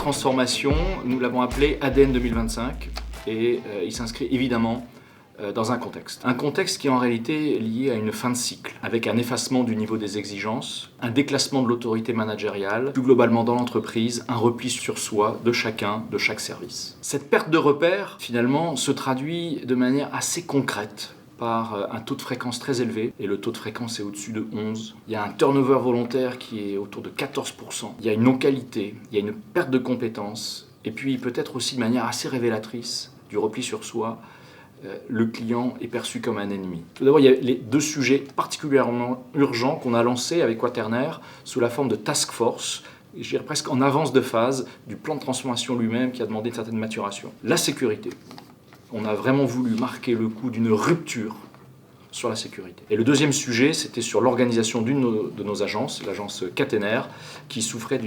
transformation, nous l'avons appelé ADN 2025 et il s'inscrit évidemment dans un contexte. Un contexte qui est en réalité lié à une fin de cycle, avec un effacement du niveau des exigences, un déclassement de l'autorité managériale, plus globalement dans l'entreprise, un repli sur soi de chacun, de chaque service. Cette perte de repères, finalement, se traduit de manière assez concrète par un taux de fréquence très élevé, et le taux de fréquence est au-dessus de 11. Il y a un turnover volontaire qui est autour de 14%. Il y a une non-qualité, il y a une perte de compétences, et puis peut-être aussi de manière assez révélatrice du repli sur soi, le client est perçu comme un ennemi. Tout d'abord, il y a les deux sujets particulièrement urgents qu'on a lancés avec Quaternaire sous la forme de task force, je dirais presque en avance de phase du plan de transformation lui-même qui a demandé une certaine maturation. La sécurité. On a vraiment voulu marquer le coup d'une rupture sur la sécurité. Et le deuxième sujet, c'était sur l'organisation d'une de nos agences, l'agence Quaternaire, qui souffrait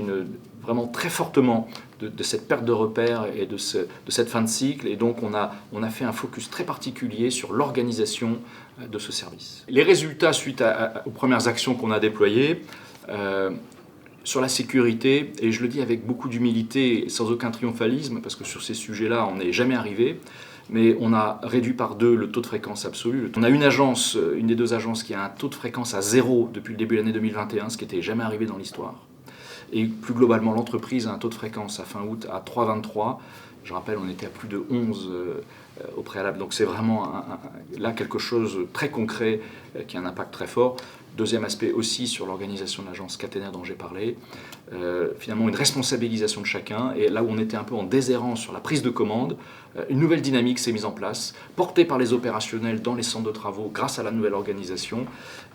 vraiment très fortement de cette perte de repères et de cette fin de cycle. Et donc on a fait un focus très particulier sur l'organisation de ce service. Les résultats suite aux premières actions qu'on a déployées, sur la sécurité, et je le dis avec beaucoup d'humilité et sans aucun triomphalisme, parce que sur ces sujets-là, on n'est jamais arrivé, mais on a réduit par 2 le taux de fréquence absolu. On a une des deux agences qui a un taux de fréquence à 0 depuis le début de l'année 2021, ce qui n'était jamais arrivé dans l'histoire. Et plus globalement, l'entreprise a un taux de fréquence à fin août à 3,23. Je rappelle, on était à plus de 11 au préalable. Donc c'est vraiment là quelque chose de très concret qui a un impact très fort. Deuxième aspect aussi sur l'organisation de l'agence Quaternaire dont j'ai parlé. Finalement une responsabilisation de chacun. Et là où on était un peu en déshérence sur la prise de commande, une nouvelle dynamique s'est mise en place, portée par les opérationnels dans les centres de travaux grâce à la nouvelle organisation.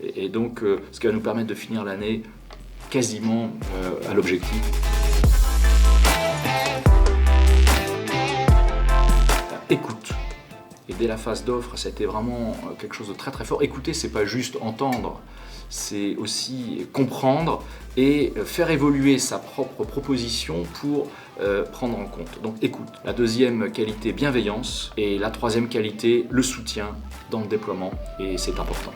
Et donc ce qui va nous permettre de finir l'année quasiment à l'objectif. Écoute. Et dès la phase d'offre, ça a été vraiment quelque chose de très très fort. Écouter, c'est pas juste entendre, c'est aussi comprendre et faire évoluer sa propre proposition pour prendre en compte. Donc écoute. La deuxième qualité, bienveillance. Et la troisième qualité, le soutien dans le déploiement. Et c'est important.